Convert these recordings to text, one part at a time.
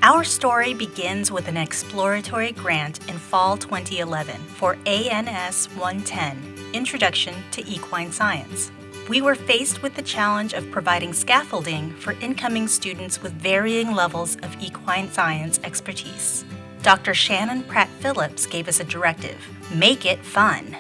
Our story begins with an exploratory grant in fall 2011 for ANS 110, Introduction to Equine Science. We were faced with the challenge of providing scaffolding for incoming students with varying levels of equine science expertise. Dr. Shannon Pratt-Phillips gave us a directive: make it fun.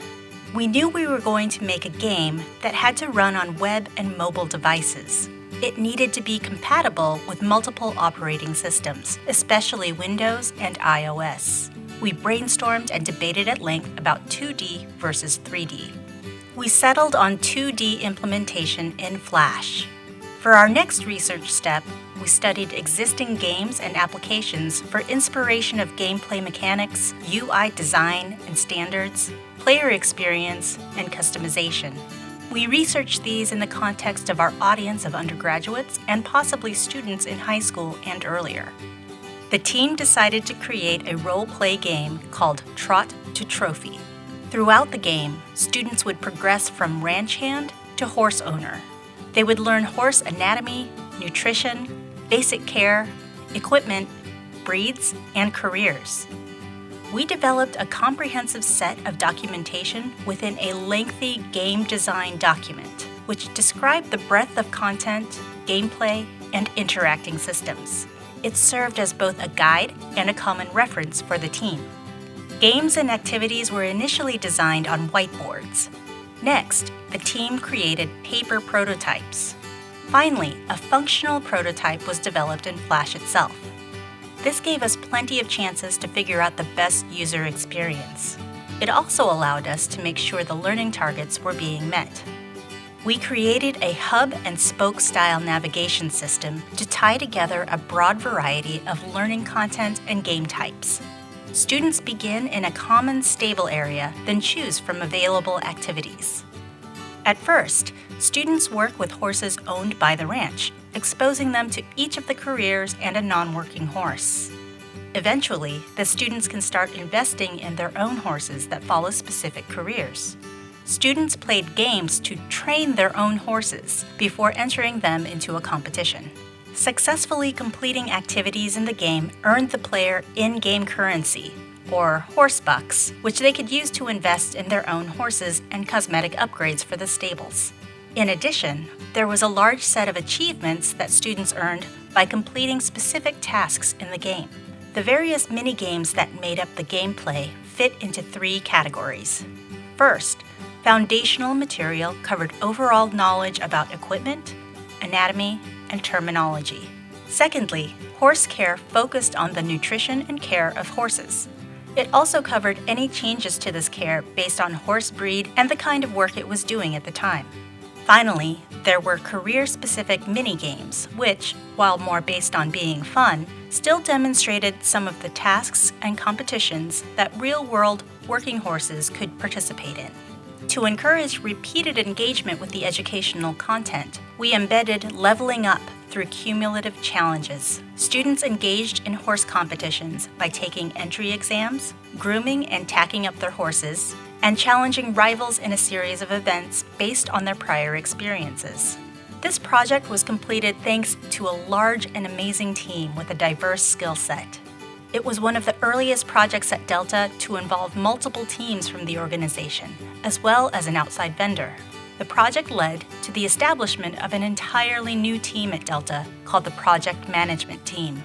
We knew we were going to make a game that had to run on web and mobile devices. It needed to be compatible with multiple operating systems, especially Windows and iOS. We brainstormed and debated at length about 2D versus 3D. We settled on 2D implementation in Flash. For our next research step, we studied existing games and applications for inspiration of gameplay mechanics, UI design and standards, player experience, and customization. We researched these in the context of our audience of undergraduates and possibly students in high school and earlier. The team decided to create a role-play game called Trot to Trophy. Throughout the game, students would progress from ranch hand to horse owner. They would learn horse anatomy, nutrition, basic care, equipment, breeds, and careers. We developed a comprehensive set of documentation within a lengthy game design document, which described the breadth of content, gameplay, and interacting systems. It served as both a guide and a common reference for the team. Games and activities were initially designed on whiteboards. Next, the team created paper prototypes. Finally, a functional prototype was developed in Flash itself. This gave us plenty of chances to figure out the best user experience. It also allowed us to make sure the learning targets were being met. We created a hub and spoke style navigation system to tie together a broad variety of learning content and game types. Students begin in a common stable area, then choose from available activities. At first, students work with horses owned by the ranch, exposing them to each of the careers and a non-working horse. Eventually, the students can start investing in their own horses that follow specific careers. Students played games to train their own horses before entering them into a competition. Successfully completing activities in the game earned the player in-game currency, or horse bucks, which they could use to invest in their own horses and cosmetic upgrades for the stables. In addition, there was a large set of achievements that students earned by completing specific tasks in the game. The various mini-games that made up the gameplay fit into 3 categories. First, foundational material covered overall knowledge about equipment, anatomy, and terminology. Secondly, horse care focused on the nutrition and care of horses. It also covered any changes to this care based on horse breed and the kind of work it was doing at the time. Finally, there were career-specific mini-games, which, while more based on being fun, still demonstrated some of the tasks and competitions that real-world working horses could participate in. To encourage repeated engagement with the educational content, we embedded leveling up through cumulative challenges. Students engaged in horse competitions by taking entry exams, grooming and tacking up their horses, and challenging rivals in a series of events based on their prior experiences. This project was completed thanks to a large and amazing team with a diverse skill set. It was one of the earliest projects at Delta to involve multiple teams from the organization, as well as an outside vendor. The project led to the establishment of an entirely new team at Delta called the Project Management Team.